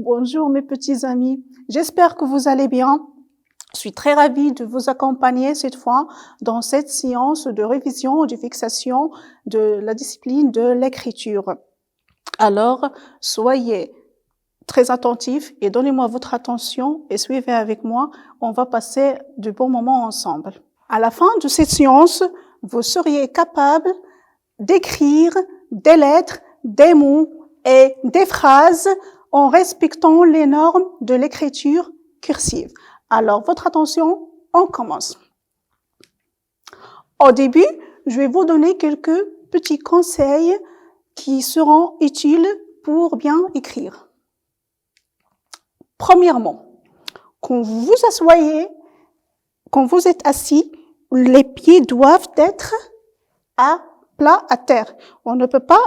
Bonjour mes petits amis, j'espère que vous allez bien. Je suis très ravie de vous accompagner cette fois dans cette séance de révision, de fixation de la discipline de l'écriture. Alors, soyez très attentifs et donnez-moi votre attention et suivez avec moi. On va passer de bons moments ensemble. À la fin de cette séance, vous seriez capable d'écrire des lettres, des mots et des phrases en respectant les normes de l'écriture cursive. Alors, votre attention, on commence. Au début, je vais vous donner quelques petits conseils qui seront utiles pour bien écrire. Premièrement, quand vous vous asseyez, quand vous êtes assis, les pieds doivent être à plat à terre. On ne peut pas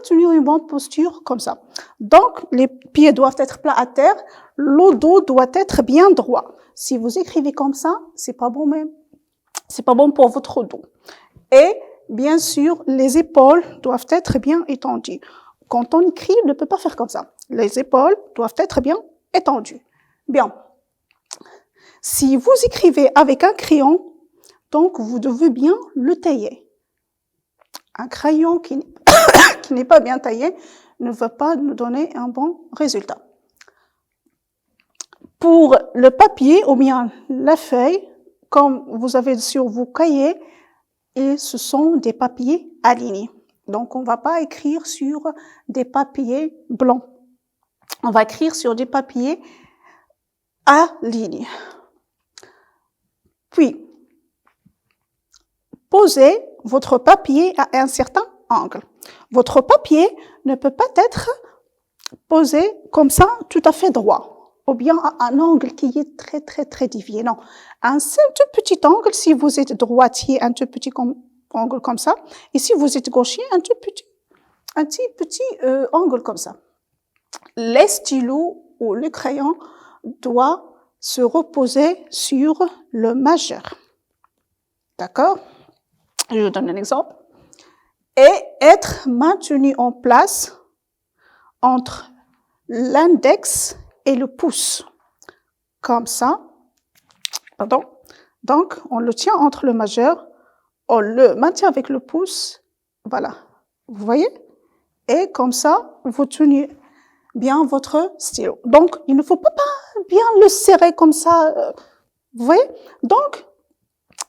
tenir une bonne posture comme ça. Donc, les pieds doivent être plats à terre, le dos doit être bien droit. Si vous écrivez comme ça, c'est pas bon même. C'est pas bon pour votre dos. Et, bien sûr, les épaules doivent être bien étendues. Quand on écrit, on ne peut pas faire comme ça. Les épaules doivent être bien étendues. Bien. Si vous écrivez avec un crayon, donc vous devez bien le tailler. Un crayon qui n'est pas bien taillé ne va pas nous donner un bon résultat. Pour le papier ou bien la feuille, comme vous avez sur vos cahiers, et ce sont des papiers alignés. Donc, on ne va pas écrire sur des papiers blancs. On va écrire sur des papiers alignés. Puis, posez votre papier à un certain angle. Votre papier ne peut pas être posé comme ça, tout à fait droit, ou bien à un angle qui est très dévié. Non, un tout petit angle, si vous êtes droitier, un tout petit angle comme ça, et si vous êtes gaucher, un petit angle comme ça. Les stylos ou le crayon doit se reposer sur le majeur. D'accord? Je vous donne un exemple. Et être maintenu en place entre l'index et le pouce. Comme ça. Pardon. Donc, on le tient entre le majeur, on le maintient avec le pouce. Voilà. Vous voyez? Et comme ça, vous tenez bien votre stylo. Donc, il ne faut pas bien le serrer comme ça. Vous voyez? Donc,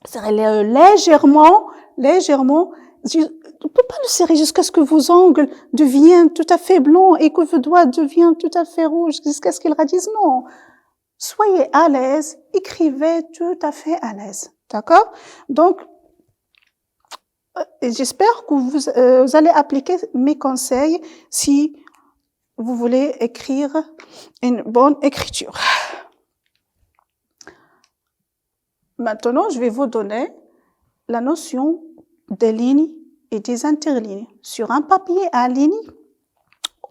serrez légèrement. On ne peut pas le serrer jusqu'à ce que vos ongles deviennent tout à fait blancs et que vos doigts deviennent tout à fait rouges jusqu'à ce qu'ils radissent. Non. Soyez à l'aise, écrivez tout à fait à l'aise. D'accord? Donc, j'espère que vous allez appliquer mes conseils si vous voulez écrire une bonne écriture. Maintenant, je vais vous donner la notion des lignes et des interlignes. Sur un papier à lignes,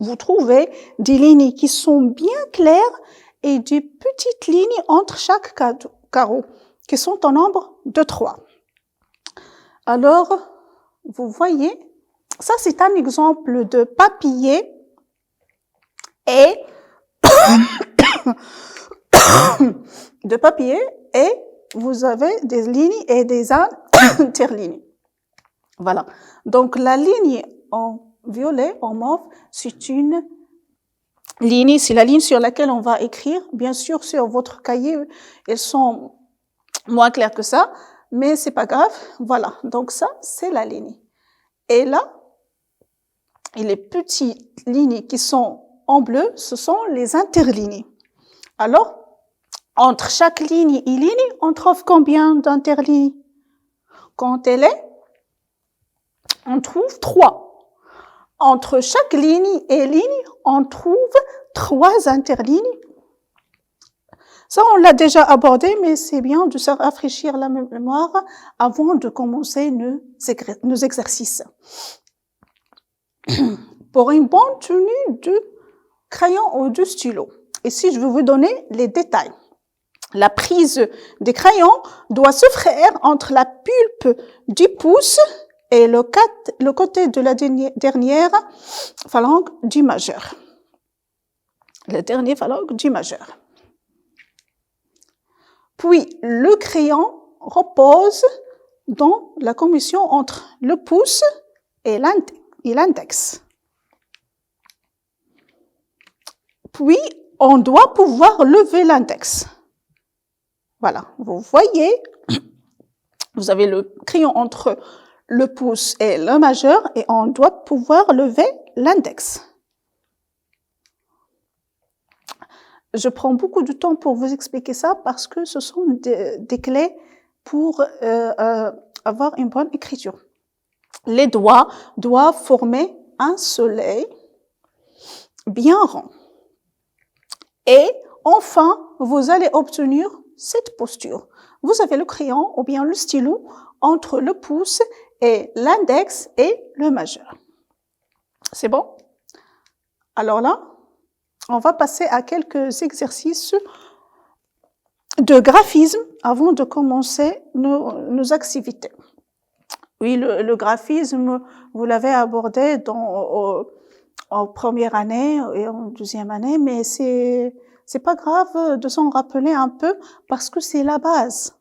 vous trouvez des lignes qui sont bien claires et des petites lignes entre chaque carreau, qui sont en nombre de 3. Alors, vous voyez, ça c'est un exemple de papier et vous avez des lignes et des interlignes. Voilà. Donc, la ligne en violet, en mauve, c'est une ligne, c'est la ligne sur laquelle on va écrire. Bien sûr, sur votre cahier, elles sont moins claires que ça, mais c'est pas grave. Voilà. Donc, ça, c'est la ligne. Et là, et les petites lignes qui sont en bleu, ce sont les interlignes. Alors, entre chaque ligne et ligne, on trouve combien d'interlignes? Quand elle est, on trouve 3. Entre chaque ligne et ligne, on trouve 3 interlignes. Ça, on l'a déjà abordé, mais c'est bien de se rafraîchir la mémoire avant de commencer nos exercices. Pour une bonne tenue de crayon ou de stylo. Ici, je vais vous donner les détails. La prise des crayons doit se faire entre la pulpe du pouce et le côté de la dernière phalange du majeur. la dernière valeur du majeur. Puis, le crayon repose dans la commission entre le pouce et l'index. Puis, on doit pouvoir lever l'index. Voilà, vous voyez, vous avez le crayon entre le pouce et le majeur et on doit pouvoir lever l'index. Je prends beaucoup de temps pour vous expliquer ça parce que ce sont des clés pour avoir une bonne écriture. Les doigts doivent former un soleil bien rond. Et enfin, vous allez obtenir cette posture. Vous avez le crayon ou bien le stylo entre le pouce et l'index et le majeur. C'est bon? Alors là, on va passer à quelques exercices de graphisme avant de commencer nos activités. Oui, le graphisme, vous l'avez abordé en première année et en deuxième année, mais c'est pas grave de s'en rappeler un peu parce que c'est la base.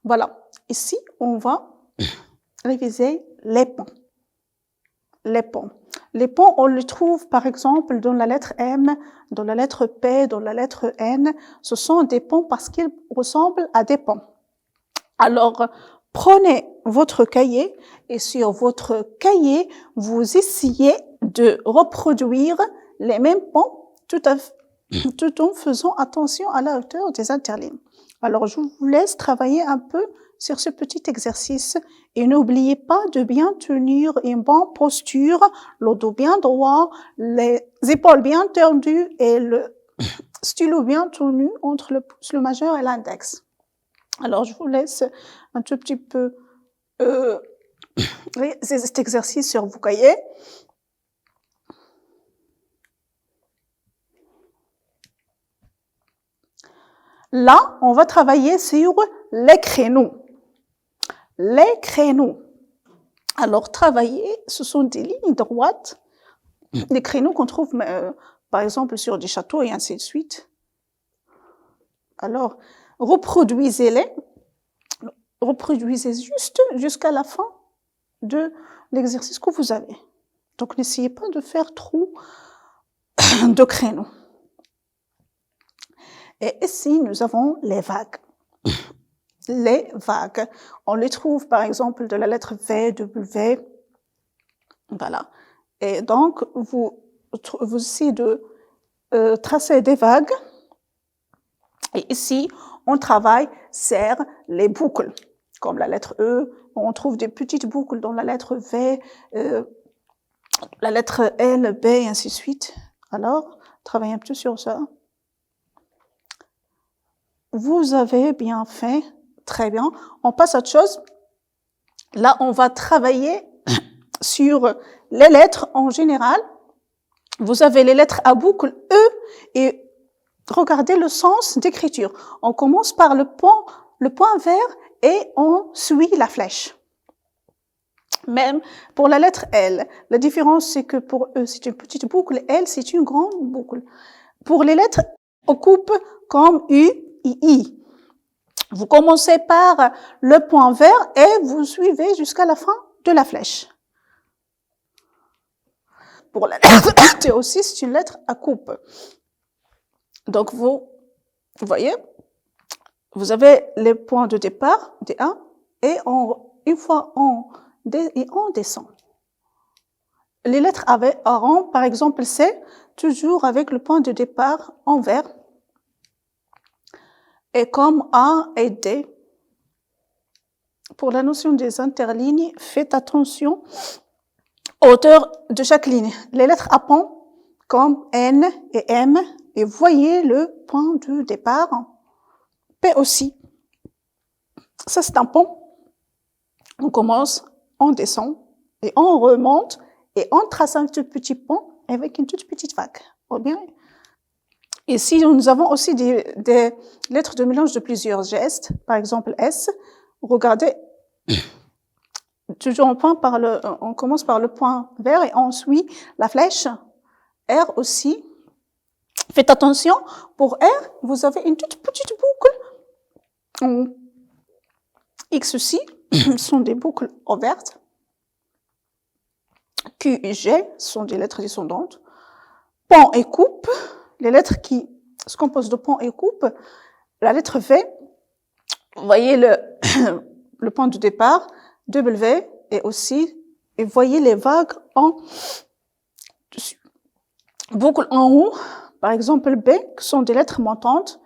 Voilà. Ici, on va réviser les ponts. Les ponts. Les ponts, on les trouve par exemple dans la lettre M, dans la lettre P, dans la lettre N. Ce sont des ponts parce qu'ils ressemblent à des ponts. Alors, prenez votre cahier et sur votre cahier, vous essayez de reproduire les mêmes ponts tout en faisant attention à la hauteur des interlignes. Alors, je vous laisse travailler un peu sur ce petit exercice et n'oubliez pas de bien tenir une bonne posture, le dos bien droit, les épaules bien tendues et le stylo bien tenu entre le pouce, le majeur et l'index. Alors, je vous laisse un tout petit peu cet exercice sur vos cahiers. Là, on va travailler sur les créneaux. Les créneaux. Alors, travailler, ce sont des lignes droites, des créneaux qu'on trouve, par exemple, sur des châteaux et ainsi de suite. Alors, reproduisez-les. Reproduisez juste jusqu'à la fin de l'exercice que vous avez. Donc, n'essayez pas de faire trop de créneaux. Et ici, nous avons les vagues. Les vagues. On les trouve, par exemple, de la lettre V, W. Voilà. Et donc, vous essayez de tracer des vagues. Et ici, on travaille sur les boucles. Comme la lettre E, on trouve des petites boucles dans la lettre V, la lettre L, B, et ainsi de suite. Alors, travaillez un peu sur ça. Vous avez bien fait, très bien. On passe à autre chose. Là, on va travailler sur les lettres en général. Vous avez les lettres à boucle E et regardez le sens d'écriture. On commence par le point vert et on suit la flèche. Même pour la lettre L, la différence c'est que pour E c'est une petite boucle, L c'est une grande boucle. Pour les lettres, on coupe comme U et I. Vous commencez par le point vert et vous suivez jusqu'à la fin de la flèche. Pour la lettre T aussi, c'est une lettre à coupe. Donc vous voyez, vous avez les points de départ, D1, et une fois on descend. Les lettres à rang, par exemple C, toujours avec le point de départ en vert. Et comme A et D, pour la notion des interlignes, faites attention aux hauteurs de chaque ligne. Les lettres à pont, comme N et M, et voyez le point de départ. P aussi. Ça, c'est un pont. On commence, on descend, et on remonte, et on trace un tout petit pont avec une toute petite vague. Ou bien, ici, nous avons aussi des lettres de mélange de plusieurs gestes. Par exemple, S. Regardez, toujours on commence par le point vert et on suit la flèche. R aussi. Faites attention, pour R, vous avez une toute petite boucle. X aussi sont des boucles ouvertes. Q et G sont des lettres descendantes. Pont et coupe, les lettres qui se composent de pont et coupe. La lettre V, vous voyez le point de départ, W, et aussi, et vous voyez les vagues en dessus. Boucle en haut, par exemple B, qui sont des lettres montantes.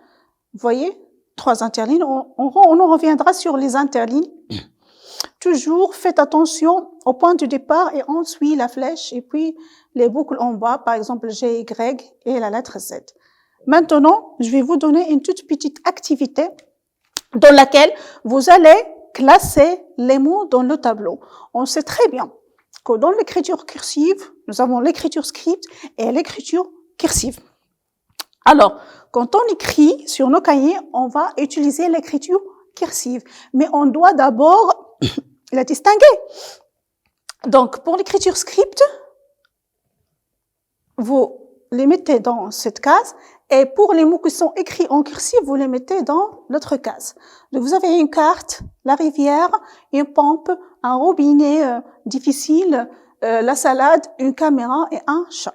Vous voyez, 3 interlignes. On en reviendra sur les interlignes. Toujours, faites attention au point de départ et on suit la flèche et puis les boucles en bas, par exemple G, Y et la lettre Z. Maintenant, je vais vous donner une toute petite activité dans laquelle vous allez classer les mots dans le tableau. On sait très bien que dans l'écriture cursive, nous avons l'écriture script et l'écriture cursive. Alors, quand on écrit sur nos cahiers, on va utiliser l'écriture cursive, mais on doit d'abord la distinguer. Donc, pour l'écriture script, vous les mettez dans cette case, et pour les mots qui sont écrits en cursive, vous les mettez dans l'autre case. Donc, vous avez une carte, la rivière, une pompe, un robinet difficile, la salade, une caméra et un chat.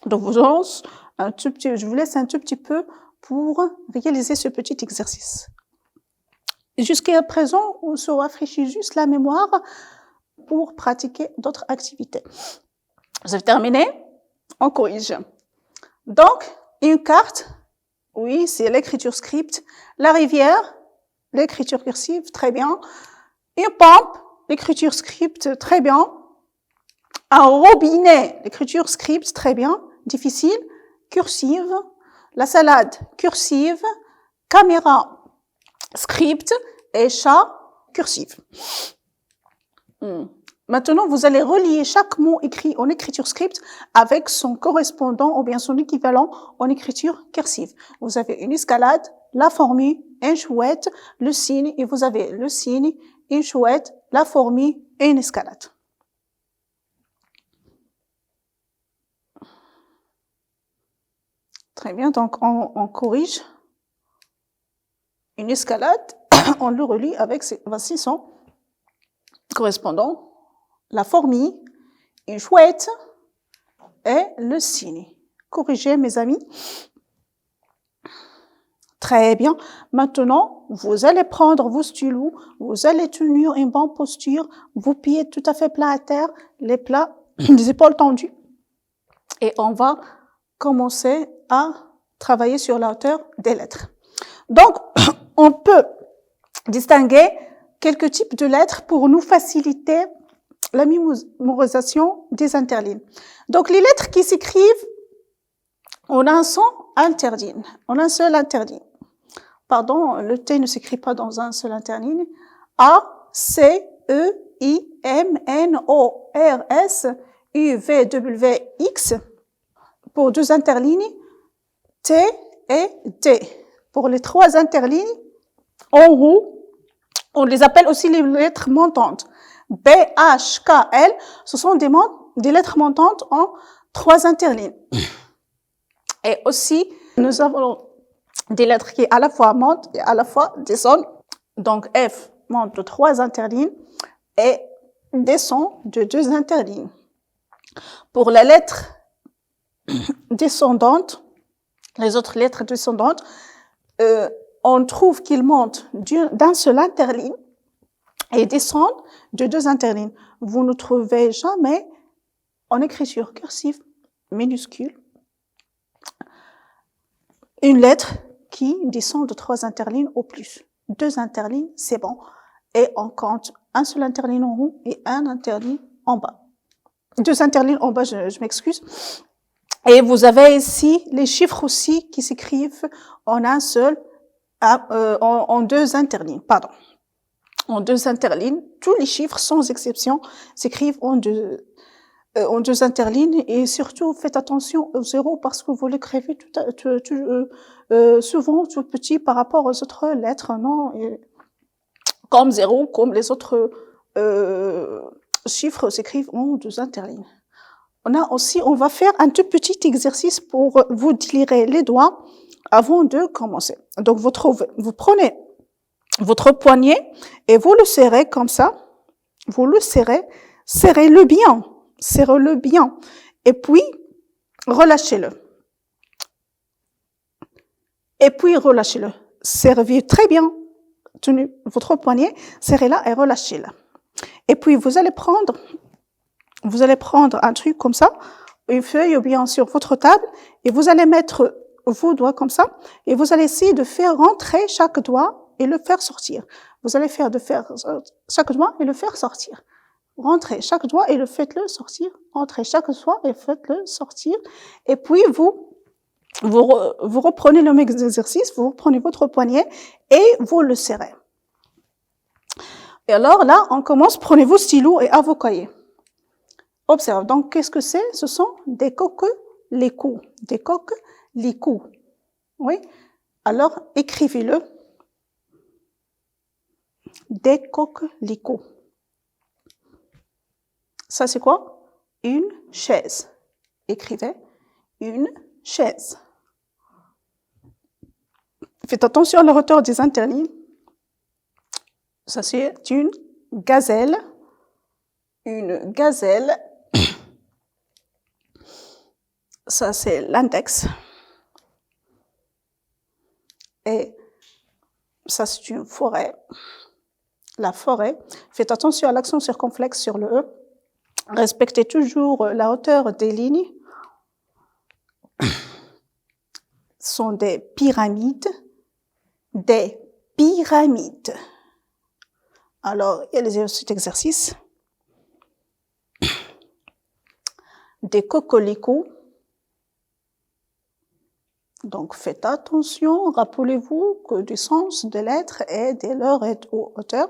Donc, je vous laisse un tout petit peu pour réaliser ce petit exercice. Jusqu'à présent, on se rafraîchit juste la mémoire pour pratiquer d'autres activités. Vous avez terminé? On corrige. Donc, une carte, oui, c'est l'écriture script. La rivière, l'écriture cursive, très bien. Une pompe, l'écriture script, très bien. Un robinet, l'écriture script, très bien. Difficile, cursive. La salade, cursive. Caméra, script. Et chat, cursive. Maintenant, vous allez relier chaque mot écrit en écriture script avec son correspondant ou bien son équivalent en écriture cursive. Vous avez une escalade, la formule, une chouette, le signe, et vous avez le signe, une chouette, la formule et une escalade. Très bien, donc on corrige une escalade, on le relie avec, voici son correspondant. La formule, une chouette et le signe. Corrigez, mes amis. Très bien. Maintenant, vous allez prendre vos stylos, vous allez tenir une bonne posture, vos pieds tout à fait plats à terre, les épaules tendues. Et on va commencer à travailler sur la hauteur des lettres. Donc, on peut distinguer quelques types de lettres pour nous faciliter la mémorisation des interlignes. Donc, les lettres qui s'écrivent en un son interligne, en un seul interligne. Pardon, le T ne s'écrit pas dans un seul interligne. A, C, E, I, M, N, O, R, S, U, V, W, X. Pour 2 interlignes, T et D. Pour les 3 interlignes, en haut, on les appelle aussi les lettres montantes. B, H, K, L, ce sont des lettres montantes en 3 interlignes. Et aussi, nous avons des lettres qui à la fois montent et à la fois descendent. Donc, F monte de 3 interlignes et descend de 2 interlignes. Pour la lettre descendante, les autres lettres descendantes, on trouve qu'ils montent d'un seul interligne et descendent de 2 interlignes. Vous ne trouvez jamais en écriture cursive minuscule une lettre qui descend de 3 interlignes au plus. 2 interlignes, c'est bon. Et on compte un seul interligne en haut et un interligne en bas. 2 interlignes en bas, je m'excuse. Et vous avez ici les chiffres aussi qui s'écrivent en un seul, en 2 interlignes, pardon. En 2 interlignes, tous les chiffres sans exception s'écrivent en 2 interlignes et surtout faites attention au 0 parce que vous l'écrivez souvent tout petit par rapport aux autres lettres, non? Et comme 0, comme les autres chiffres s'écrivent en 2 interlignes. on va faire un tout petit exercice pour vous tirer les doigts avant de commencer. Donc, vous prenez votre poignet et vous le serrez comme ça. Vous le serrez, serrez-le bien, serrez-le bien. Et puis, relâchez-le. Et puis, relâchez-le. Servez très bien, tenez votre poignet, serrez-la et relâchez-la. Et puis, vous allez prendre un truc comme ça, une feuille ou bien sur votre table, et vous allez mettre vos doigts comme ça, et vous allez essayer de faire rentrer chaque doigt et le faire sortir. Vous allez faire chaque doigt et le faire sortir. Rentrez chaque doigt et faites-le sortir. Rentrez chaque doigt et faites-le sortir. Et puis, vous reprenez le même exercice, vous reprenez votre poignet et vous le serrez. Et alors là, on commence, prenez vos stylos et vos cahiers. Observe, donc qu'est-ce que c'est? Ce sont des coquelicots. Des coquelicots. Oui? Alors, écrivez-le. Des coquelicots. Ça, c'est quoi? Une chaise. Écrivez une chaise. Faites attention à la hauteur des interlignes. Ça, c'est une gazelle. Une gazelle. Ça, c'est l'index. Et ça, c'est une forêt. La forêt. Faites attention à l'accent circonflexe sur le E. Respectez toujours la hauteur des lignes. Ce sont des pyramides. Des pyramides. Alors, il y a cet exercice. Des coquelicots. Donc, faites attention, rappelez-vous que du sens des lettres et de leur hauteur.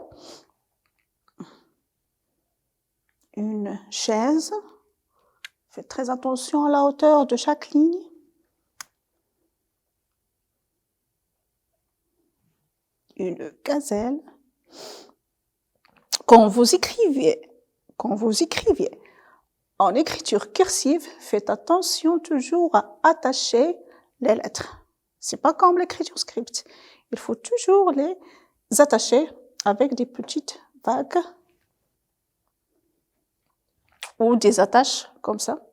Une chaise. Faites très attention à la hauteur de chaque ligne. Une gazelle. Quand vous écriviez en écriture cursive, faites attention toujours à attacher les lettres. C'est pas comme l'écriture script. Il faut toujours les attacher avec des petites vagues ou des attaches comme ça,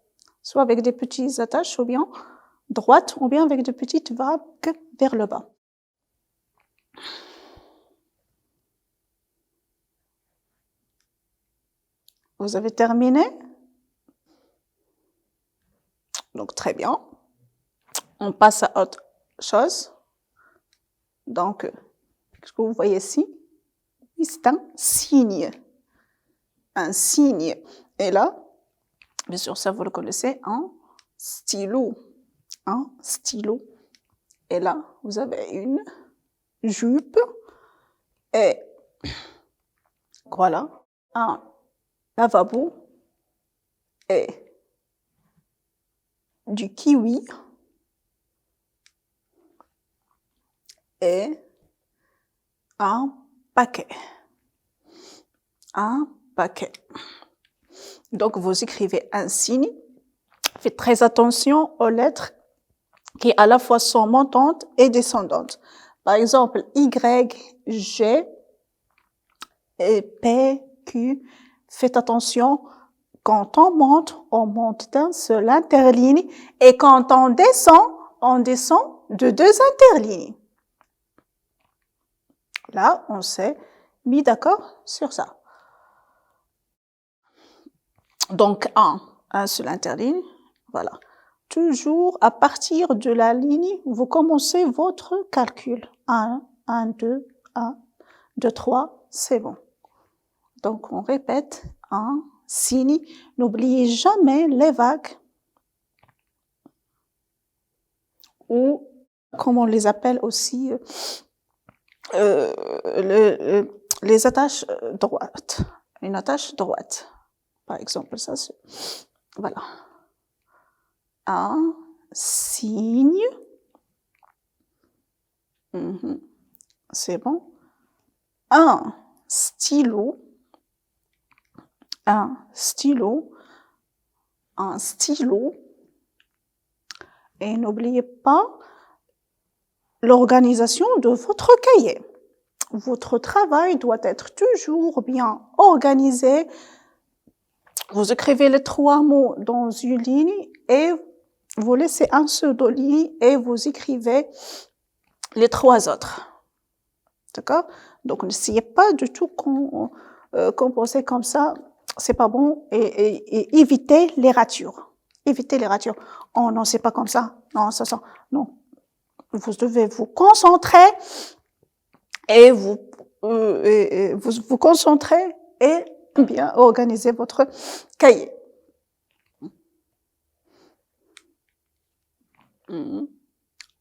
soit avec des petites attaches ou bien droites ou bien avec de petites vagues vers le bas. Vous avez terminé? Donc, très bien. On passe à autre chose. Donc, ce que vous voyez ici, c'est un signe. Un signe. Et là, bien sûr, ça vous le connaissez, un stylo. Un stylo. Et là, vous avez une jupe. Et voilà, un lavabo et du kiwi et un paquet. Un paquet. Donc, vous écrivez un signe. Faites très attention aux lettres qui à la fois sont montantes et descendantes. Par exemple, Y, G et P, Q. Faites attention, quand on monte d'un seul interligne et quand on descend de deux interlignes. Là, on s'est mis d'accord sur ça. Donc, un seul interligne, voilà. Toujours à partir de la ligne, vous commencez votre calcul. 1, 2, 3, c'est bon. Donc, on répète un signe. N'oubliez jamais les vagues ou, comme on les appelle aussi, les attaches droites. Une attache droite. Par exemple, ça, c'est... Voilà. Un signe. C'est bon. Un stylo. Un stylo. un stylo. Et n'oubliez pas l'organisation de votre cahier. Votre travail doit être toujours bien organisé. Vous écrivez les 3 mots dans une ligne et vous laissez un pseudo-ligne et vous écrivez les 3 autres. D'accord? Donc, n'essayez pas du tout composer comme ça. C'est pas bon et évitez les ratures. Évitez les ratures. Oh non, c'est pas comme ça. Non, non. Vous devez vous concentrer et vous concentrer et bien organiser votre cahier.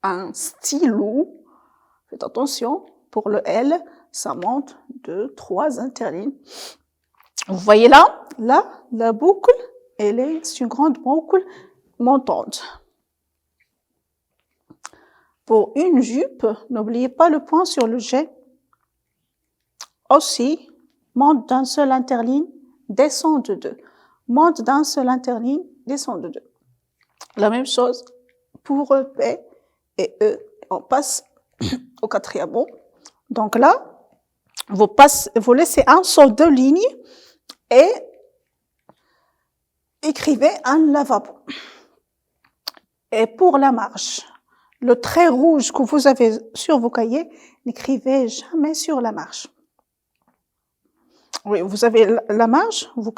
Un stylo, faites attention, pour le L, ça monte de 3 interlignes. Vous voyez là, la boucle, c'est une grande boucle montante. Pour une jupe, n'oubliez pas le point sur le G. Aussi, monte d'un seul interligne, descend de 2. Monte d'un seul interligne, descend de 2. La même chose pour P et E. On passe au 4e mot. Donc là, vous laissez un sur 2 lignes et écrivez un lavabo. Et pour la marge, le trait rouge que vous avez sur vos cahiers, n'écrivez jamais sur la marge. Oui, vous avez la marge, vous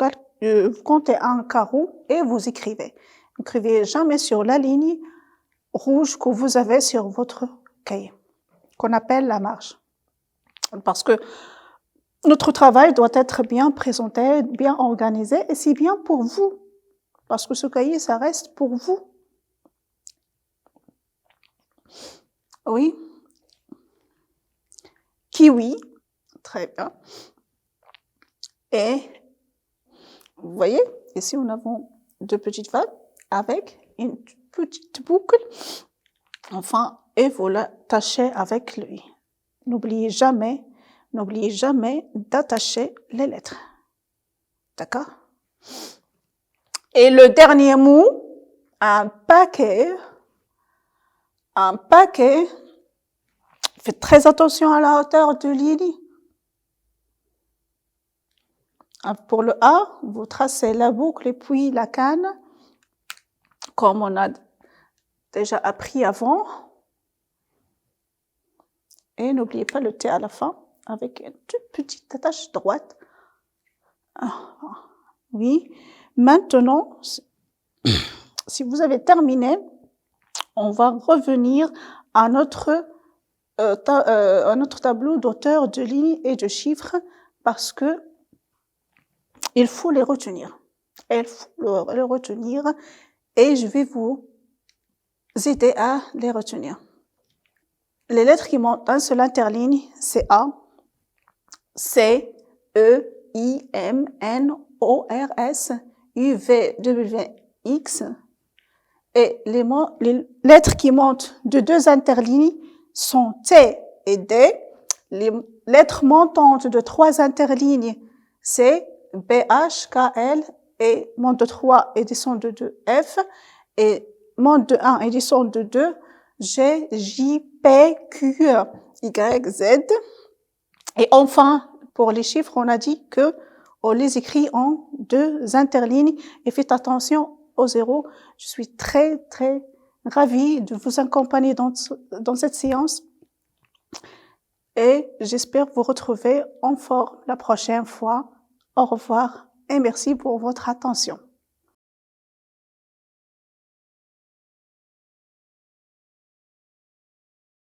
comptez un carreau et vous écrivez. N'écrivez jamais sur la ligne rouge que vous avez sur votre cahier, qu'on appelle la marge. Parce que notre travail doit être bien présenté, bien organisé, et c'est bien pour vous. Parce que ce cahier, ça reste pour vous. Oui. Kiwi. Très bien. Et, vous voyez, ici, nous avons 2 petites vagues avec une petite boucle. Enfin, et vous l'attachez avec le i. N'oubliez jamais d'attacher les lettres. D'accord? Et le dernier mot, un paquet. Faites très attention à la hauteur de ligne. Pour le A, vous tracez la boucle et puis la canne, comme on a déjà appris avant. Et n'oubliez pas le T à la fin, avec une toute petite attache droite. Oui. Maintenant, si vous avez terminé, on va revenir à notre tableau d'auteur de lignes et de chiffres parce que il faut les retenir. Il faut les retenir et je vais vous aider à les retenir. Les lettres qui montent d'un seul interligne, c'est A, C, E, I, M, N, O, R, S, U, V, W, X. Et les lettres qui montent de 2 interlignes sont T et D. Les lettres montantes de 3 interlignes, c'est B, H, K, L, et monte de 3 et descend de 2, F, et monte de 1 et descend de 2, G, J, P, Q, Y, Z. Et enfin, pour les chiffres, on a dit que on les écrit en 2 interlignes et faites attention aux zéros. Je suis très, très ravie de vous accompagner dans cette séance et j'espère vous retrouver en forme la prochaine fois. Au revoir et merci pour votre attention.